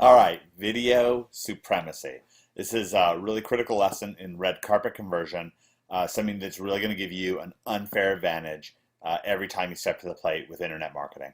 All right, video supremacy. This is a really critical lesson in red carpet conversion, something that's really going to give you an unfair advantage every time you step to the plate with internet marketing,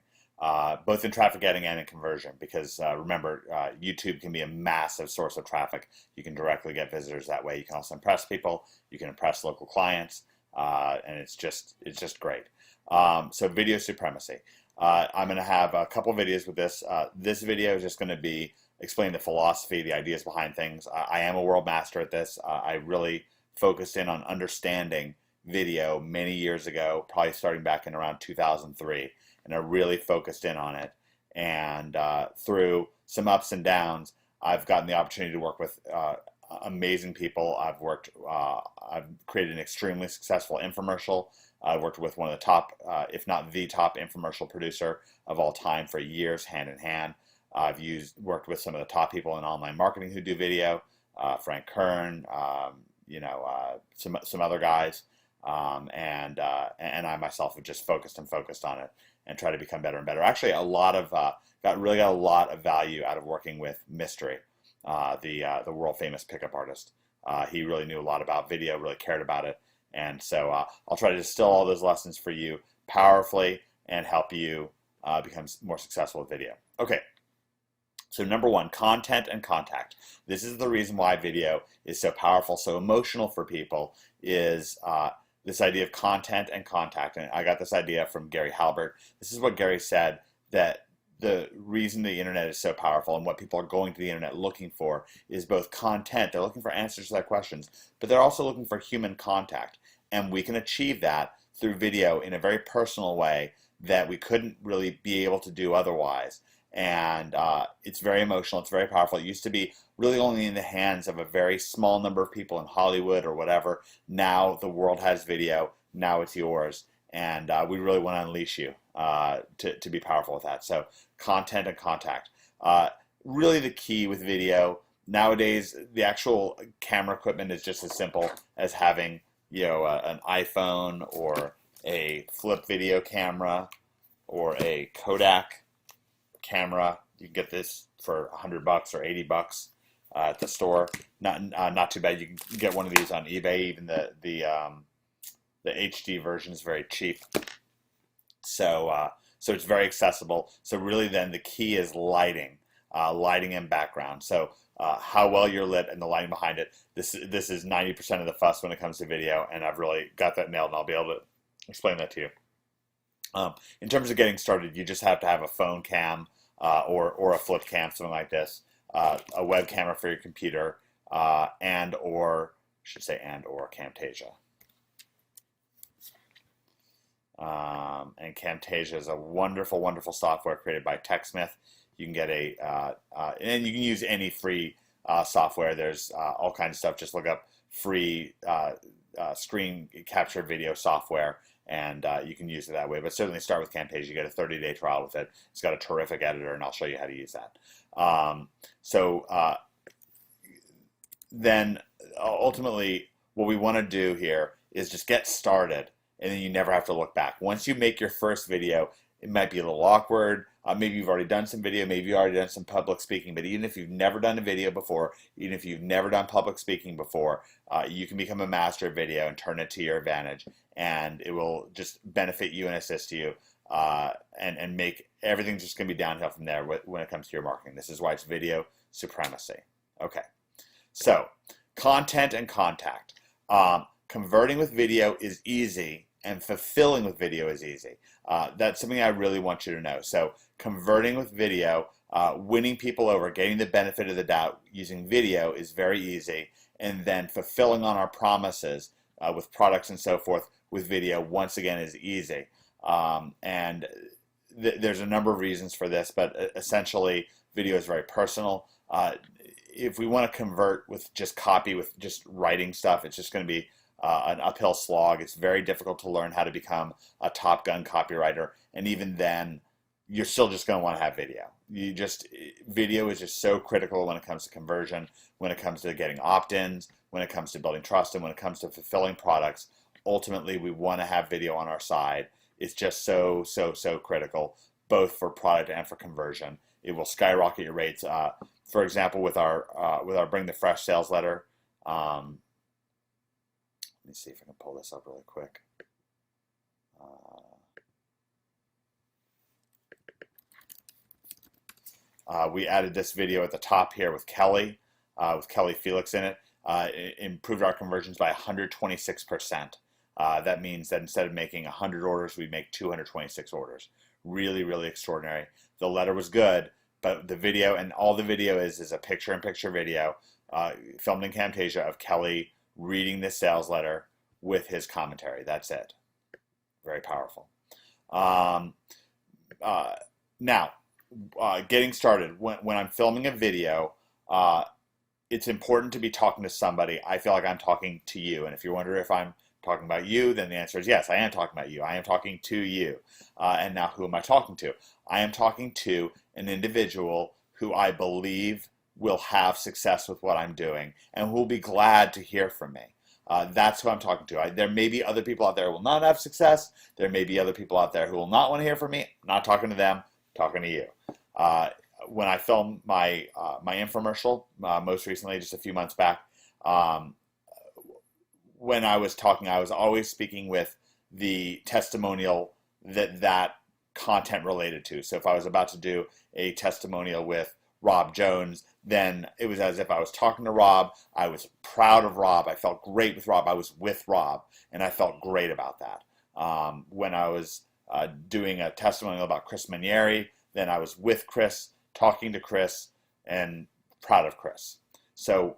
both in traffic getting and in conversion. Because remember, YouTube can be a massive source of traffic. You can directly get visitors that way. You can also impress people. You can impress local clients, and it's just great. So video supremacy. I'm going to have a couple videos with this. This video is just going to be explain the philosophy, the ideas behind things. I am a world master at this. I really focused in on understanding video many years ago, probably starting back in around 2003, and I really focused in on it. And through some ups and downs, I've gotten the opportunity to work with amazing people. I've created an extremely successful infomercial. I worked with one of the top, if not the top infomercial producer of all time for years, hand in hand. I've worked with some of the top people in online marketing who do video, Frank Kern, some other guys, and I myself have just focused on it and try to become better and better. Actually, got a lot of value out of working with Mystery, the world famous pickup artist. He really knew a lot about video, really cared about it. And so I'll try to distill all those lessons for you powerfully and help you become more successful with video. Okay, so number one, content and contact. This is the reason why video is so powerful, so emotional for people, is this idea of content and contact. And I got this idea from Gary Halbert. This is what Gary said, that the reason the internet is so powerful and what people are going to the internet looking for is both content. They're looking for answers to their questions, but they're also looking for human contact. And we can achieve that through video in a very personal way that we couldn't really be able to do otherwise. And it's very emotional. It's very powerful. It used to be really only in the hands of a very small number of people in Hollywood or whatever. Now the world has video. Now it's yours. And we really want to unleash you to be powerful with that. So content and contact. Really the key with video. Nowadays, the actual camera equipment is just as simple as having an iPhone or a flip video camera or a Kodak camera. You can get this for $100 or $80 at the store. Not too bad. You can get one of these on eBay. Even the HD version is very cheap. So it's very accessible. So really then the key is lighting and background. So how well you're lit and the lighting behind it. This is 90% of the fuss when it comes to video, and I've really got that nailed, and I'll be able to explain that to you. In terms of getting started, you just have to have a phone cam or a flip cam, something like this, a web camera for your computer, and/or Camtasia. And Camtasia is a wonderful, wonderful software created by TechSmith. You can get and you can use any free software. There's all kinds of stuff. Just look up free screen capture video software, and you can use it that way. But certainly start with Camtasia. You get a 30-day trial with it. It's got a terrific editor, and I'll show you how to use that. Then ultimately, what we want to do here is just get started, and then you never have to look back. Once you make your first video, it might be a little awkward. Maybe you've already done some video, maybe you've already done some public speaking, but even if you've never done a video before, even if you've never done public speaking before, you can become a master of video and turn it to your advantage, and it will just benefit you and assist you, and make everything just going to be downhill from there when it comes to your marketing. This is why it's video supremacy. Okay, so content and contact. Converting with video is easy, and fulfilling with video is easy. That's something I really want you to know. So converting with video, winning people over, getting the benefit of the doubt using video is very easy. And then fulfilling on our promises with products and so forth with video, once again, is easy. There's a number of reasons for this, but essentially video is very personal. If we want to convert with just copy, with just writing stuff, it's just going to be an uphill slog. It's very difficult to learn how to become a Top Gun copywriter, and even then, you're still just going to want to have video. Video is just so critical when it comes to conversion, when it comes to getting opt-ins, when it comes to building trust, and when it comes to fulfilling products. Ultimately, we want to have video on our side. It's just so critical, both for product and for conversion. It will skyrocket your rates. For example, with our Bring the Fresh sales letter. Let me see if I can pull this up really quick. We added this video at the top here with Kelly Felix in it. It improved our conversions by 126%. That means that instead of making 100 orders, we make 226 orders. Really, really extraordinary. The letter was good, but the video, and all the video is a picture-in-picture video filmed in Camtasia of Kelly reading this sales letter with his commentary. That's it. Very powerful. Now, getting started, when I'm filming a video, it's important to be talking to somebody. I feel like I'm talking to you. And if you wonder if I'm talking about you, then the answer is yes, I am talking about you. I am talking to you. And now who am I talking to? I am talking to an individual who I believe will have success with what I'm doing and who will be glad to hear from me. That's who I'm talking to. There may be other people out there who will not have success. There may be other people out there who will not want to hear from me. I'm not talking to them, I'm talking to you. When I filmed my infomercial, most recently, just a few months back, when I was talking, I was always speaking with the testimonial that content related to. So if I was about to do a testimonial with Rob Jones, then it was as if I was talking to Rob. I was proud of Rob. I felt great with Rob. I was with Rob, and I felt great about that. When I was doing a testimonial about Chris Manieri, then I was with Chris, talking to Chris, and proud of Chris. So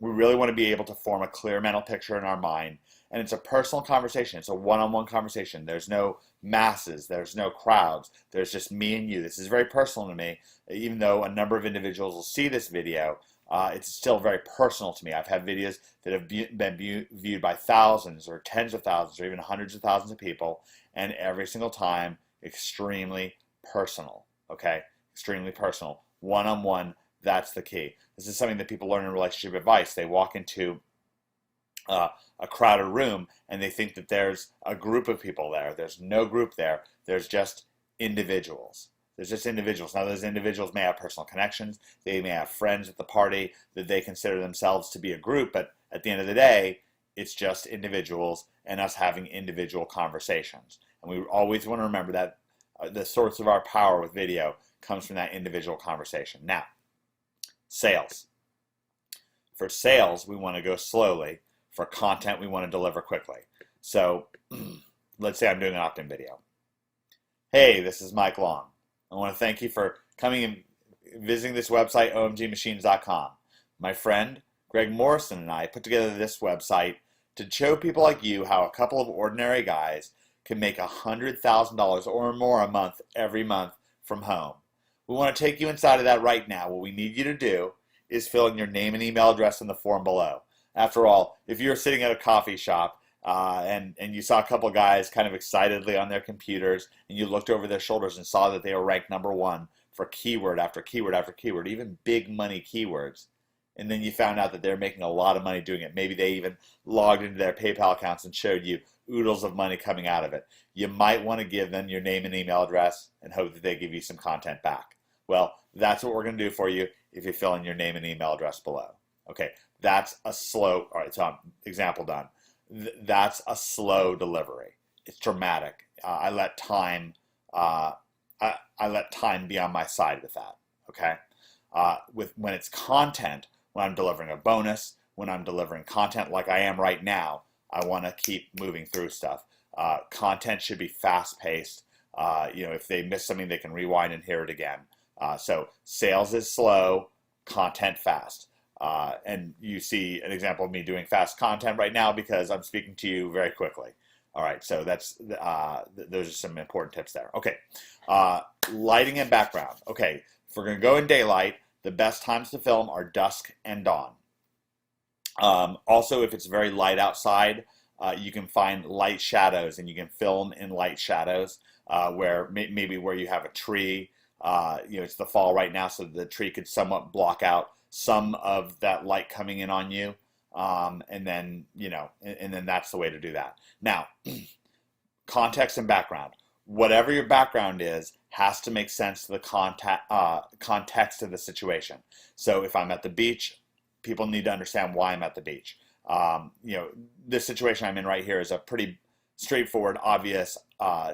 we really want to be able to form a clear mental picture in our mind. And it's a personal conversation. It's a one-on-one conversation. There's no masses. There's no crowds. There's just me and you. This is very personal to me. Even though a number of individuals will see this video, it's still very personal to me. I've had videos that have been viewed by thousands or tens of thousands or even hundreds of thousands of people. And every single time, extremely personal. Okay? Extremely personal. One-on-one, that's the key. This is something that people learn in relationship advice. They walk into a crowded room and they think that there's a group of people there. There's no group there. There's just individuals. There's just individuals. Now, those individuals may have personal connections. They may have friends at the party that they consider themselves to be a group, but at the end of the day, it's just individuals and us having individual conversations. And we always want to remember that the source of our power with video comes from that individual conversation. Now, sales. For sales, we want to go slowly. For content, we want to deliver quickly. So let's say I'm doing an opt-in video. Hey, this is Mike Long. I want to thank you for coming and visiting this website, omgmachines.com. My friend, Greg Morrison, and I put together this website to show people like you how a couple of ordinary guys can make $100,000 or more a month every month from home. We want to take you inside of that right now. What we need you to do is fill in your name and email address in the form below. After all, if you're sitting at a coffee shop and you saw a couple guys kind of excitedly on their computers and you looked over their shoulders and saw that they were ranked #1 for keyword after keyword after keyword, even big money keywords, and then you found out that they're making a lot of money doing it. Maybe they even logged into their PayPal accounts and showed you oodles of money coming out of it. You might want to give them your name and email address and hope that they give you some content back. Well, that's what we're going to do for you if you fill in your name and email address below. Okay, that's a slow, all right, so example done. That's a slow delivery. It's dramatic. I let time be on my side with that, okay? When it's content, when I'm delivering a bonus, when I'm delivering content like I am right now, I want to keep moving through stuff. Content should be fast-paced. If they miss something, they can rewind and hear it again. So sales is slow, content fast. And you see an example of me doing fast content right now because I'm speaking to you very quickly. All right, so that's those are some important tips there. Okay, lighting and background. Okay, if we're going to go in daylight, the best times to film are dusk and dawn. Also, if it's very light outside, you can find light shadows and you can film in light shadows where maybe where you have a tree. It's the fall right now, so the tree could somewhat block out some of that light coming in on you, and then that's the way to do that. Now, context and background. whatever your background is has to make sense to the context of the situation. So if I'm at the beach, people need to understand why I'm at the beach. This situation I'm in right here is a pretty straightforward, obvious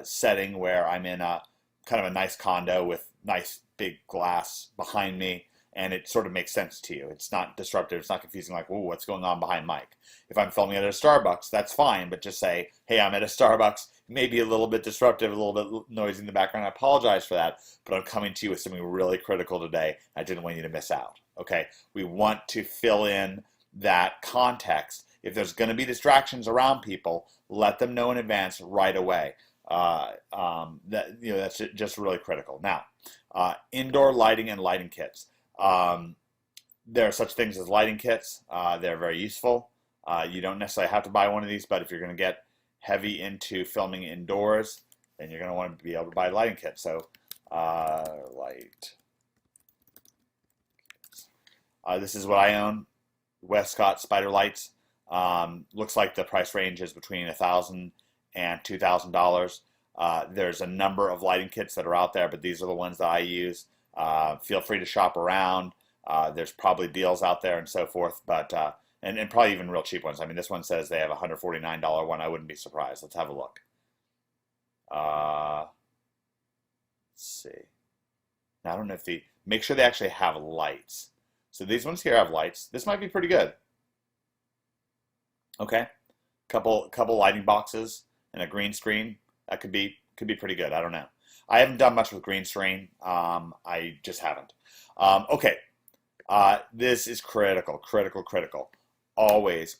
setting where I'm in a kind of a nice condo with nice big glass behind me, and it sort of makes sense to you. It's not disruptive. It's not confusing like, "Ooh, what's going on behind Mike?" If I'm filming at a Starbucks, that's fine, but just say, "Hey, I'm at a Starbucks." Maybe a little bit disruptive, a little bit noisy in the background. I apologize for that, but I'm coming to you with something really critical today. I didn't want you to miss out. Okay? We want to fill in that context. If there's going to be distractions around people, let them know in advance right away. That's just really critical. Now, indoor lighting and lighting kits. There are such things as lighting kits. They're very useful. You don't necessarily have to buy one of these, but if you're going to get heavy into filming indoors, then you're going to want to be able to buy a lighting kit. So, light. This is what I own. Westcott Spider Lights. Looks like the price range is between $1,000 and $2,000. There's a number of lighting kits that are out there, but these are the ones that I use. Feel free to shop around. There's probably deals out there and so forth, but and probably even real cheap ones. I mean, this one says they have a $149 one. I wouldn't be surprised. Let's have a look. Let's see. Now, I don't know if make sure they actually have lights. So these ones here have lights. This might be pretty good. Okay, couple lighting boxes and a green screen. That could be pretty good. I don't know. I haven't done much with green screen. I just haven't. Okay, this is critical. Always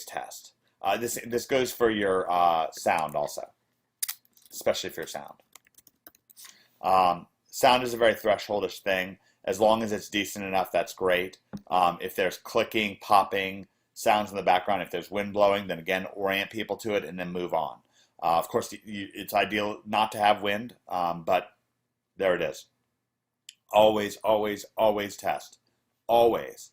test. This goes for your sound also, especially for your sound. Sound is a very thresholdish thing. As long as it's decent enough, that's great. If there's clicking, popping, sounds in the background, if there's wind blowing, then again, orient people to it and then move on. Of course, it's ideal not to have wind, but there it is. Always test. Always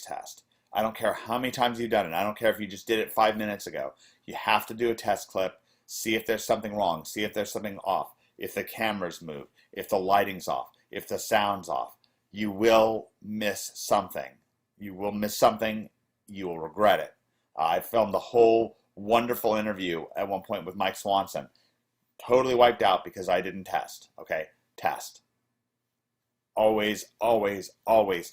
test. I don't care how many times you've done it. I don't care if you just did it 5 minutes ago. You have to do a test clip, see if there's something wrong, see if there's something off, if the cameras move, if the lighting's off, if the sound's off. You will miss something. You will miss something. You will regret it. I filmed the whole wonderful interview at one point with Mike Swanson. Totally wiped out because I didn't test. Okay, test. Always test. Always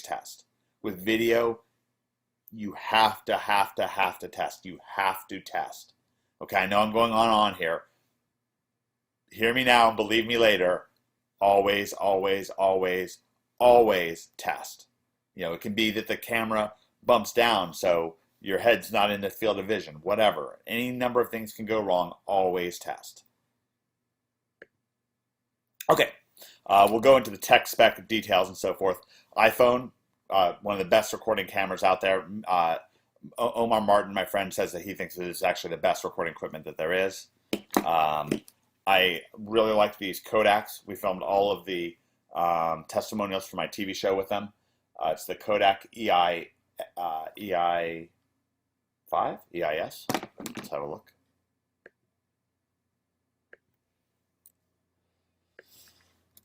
test. With video, you have to test. You have to test. Okay, I know I'm going on here. Hear me now and believe me later. Always test. It can be that the camera bumps down, so your head's not in the field of vision, whatever. Any number of things can go wrong. Always test. Okay, we'll go into the tech spec details and so forth. iPhone, one of the best recording cameras out there. Omar Martin, my friend, says that he thinks it is actually the best recording equipment that there is. I really like these Kodaks. We filmed all of the testimonials for my TV show with them. It's the Kodak EI5? EIS? Let's have a look.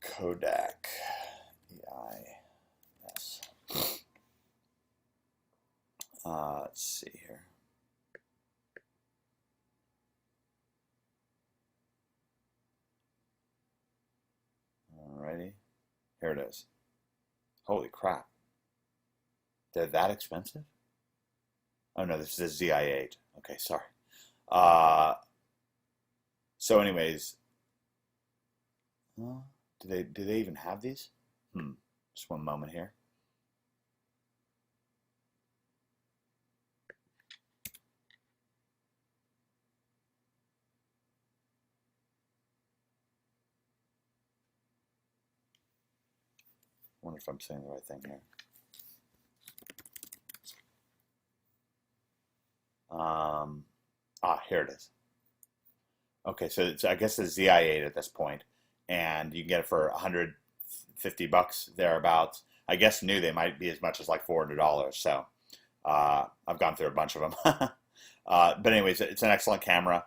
Kodak EIS. Let's see here. Alrighty. Here it is. Holy crap. They're that expensive? Oh no, this is a ZI8. Okay, sorry. So anyways, do they even have these? Just one moment here. I wonder if I'm saying the right thing here. Here it is. Okay, so it's, I guess it's ZI8 at this point, and you can get it for $150 thereabouts. I guess new they might be as much as like $400. So I've gone through a bunch of them. But anyways, it's an excellent camera.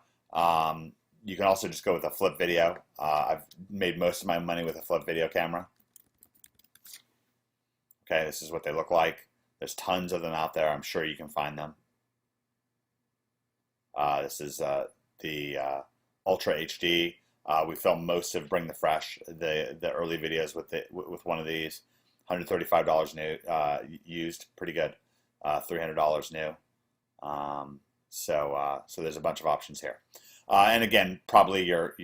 You can also just go with a flip video. I've made most of my money with a flip video camera. Okay, this is what they look like. There's tons of them out there. I'm sure you can find them. This is the Ultra HD. We filmed most of Bring the Fresh, the early videos with one of these. $135 new, used, pretty good. $300 new. So there's a bunch of options here. And again, probably your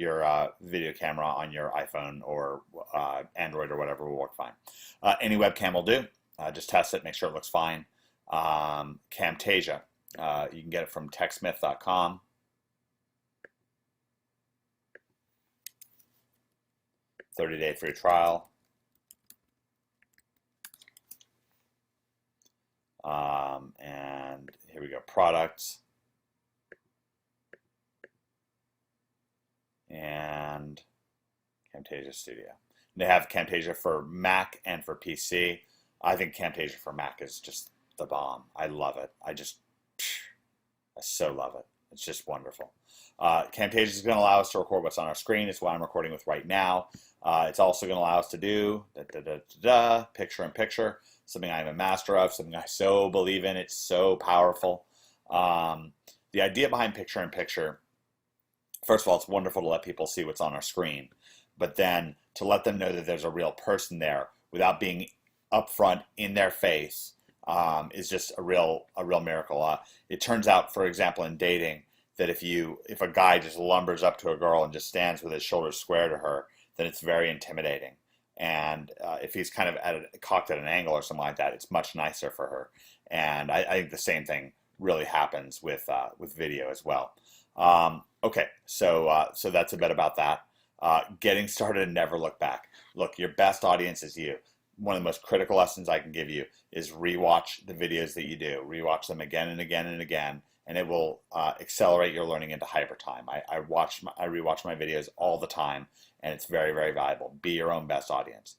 video camera on your iPhone or Android or whatever will work fine. Any webcam will do. Just test it, make sure it looks fine. Camtasia, you can get it from techsmith.com. 30-day free trial. And here we go, products. And Camtasia Studio. They have Camtasia for Mac and for PC. I think Camtasia for Mac is just the bomb. I love it. I so love it. It's just wonderful. Camtasia is going to allow us to record what's on our screen. It's what I'm recording with right now. It's also going to allow us to do picture-in-picture, something I'm a master of, something I so believe in. It's so powerful. The idea behind picture-in-picture, first of all, it's wonderful to let people see what's on our screen, but then to let them know that there's a real person there without being upfront in their face is just a real miracle. It turns out, for example, in dating, that if a guy just lumbers up to a girl and just stands with his shoulders square to her, then it's very intimidating. And if he's kind of cocked at an angle or something like that, it's much nicer for her. And I think the same thing really happens with video as well. Okay, so that's a bit about that. Getting started and never look back. Look, your best audience is you. One of the most critical lessons I can give you is rewatch the videos that you do. Rewatch them again and again and again, and it will accelerate your learning into hyper time. I rewatch my videos all the time, and it's very, very valuable. Be your own best audience.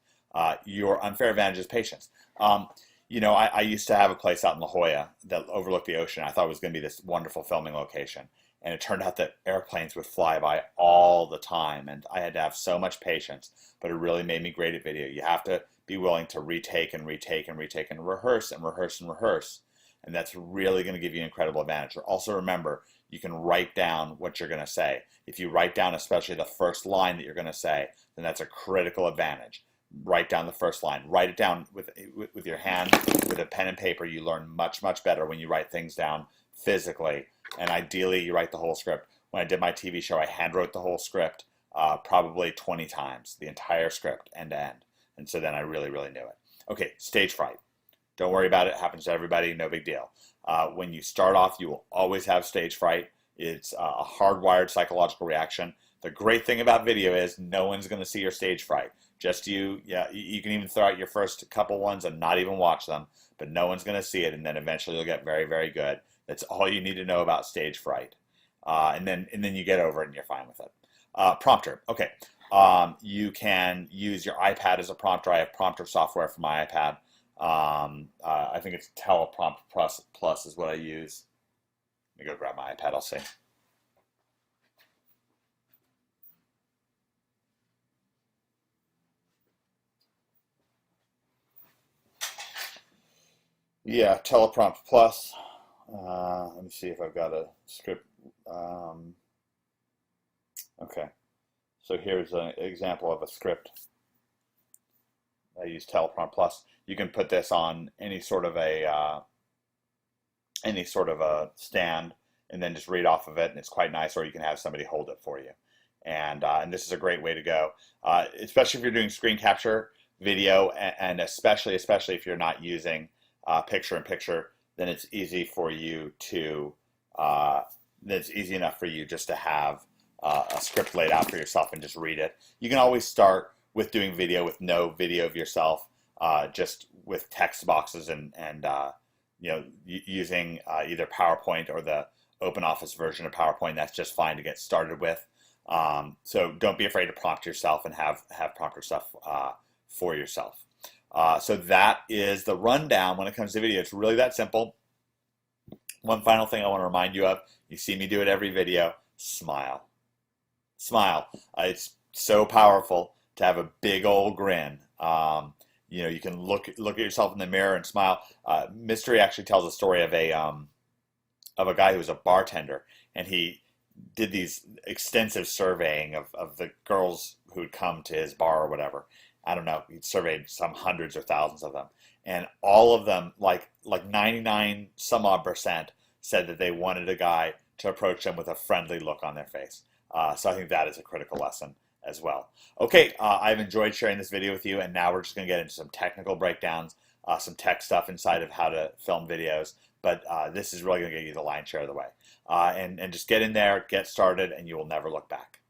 Your unfair advantage is patience. I used to have a place out in La Jolla that overlooked the ocean. I thought it was going to be this wonderful filming location. And it turned out that airplanes would fly by all the time, and I had to have so much patience, but it really made me great at video. You have to be willing to retake and retake and retake and rehearse and rehearse and rehearse, and that's really going to give you an incredible advantage. Also remember, you can write down what you're going to say. If you write down especially the first line that you're going to say, then that's a critical advantage. Write down the first line. Write it down with your hand, with a pen and paper. You learn much, much better when you write things down physically, and ideally you write the whole script. When I did my TV show, I hand wrote the whole script probably 20 times, the entire script end to end, and so then I really, really knew it. Okay, stage fright. Don't worry about it. It happens to everybody, no big deal. When you start off, you will always have stage fright. It's a hardwired psychological reaction. The great thing about video is no one's going to see your stage fright. Just you. Yeah, you can even throw out your first couple ones and not even watch them, but no one's going to see it, and then eventually you'll get very, very good. That's all you need to know about stage fright, and then you get over it and you're fine with it. Prompter. Okay, you can use your iPad as a prompter. I have prompter software for my iPad. I think it's Teleprompt Plus is what I use. Let me go grab my iPad. I'll see. Yeah, Teleprompt Plus. Let me see if I've got a script. Okay, so here's an example of a script. I use Teleprompt Plus. You can put this on any sort of a stand and then just read off of it, and it's quite nice. Or you can have somebody hold it for you, and this is a great way to go, especially if you're doing screen capture video, and especially if you're not using picture-in-picture. Then it's easy for you to, it's easy enough for you just to have a script laid out for yourself and just read it. You can always start with doing video with no video of yourself, just with text boxes and using either PowerPoint or the open office version of PowerPoint. That's just fine to get started with. So don't be afraid to prompt yourself and have prompter stuff for yourself. So that is the rundown when it comes to video. It's really that simple. One final thing I want to remind you of, you see me do it every video, smile. Smile. It's so powerful to have a big old grin. You can look at yourself in the mirror and smile. Mystery actually tells a story of a guy who was a bartender, and he did these extensive surveying of the girls who'd come to his bar or whatever. I don't know. He surveyed some hundreds or thousands of them, and all of them, like 99 some odd percent, said that they wanted a guy to approach them with a friendly look on their face. So I think that is a critical lesson as well. Okay, I've enjoyed sharing this video with you, and now we're just going to get into some technical breakdowns, some tech stuff inside of how to film videos. But this is really going to get you the lion's share of the way. And just get in there, get started, and you will never look back.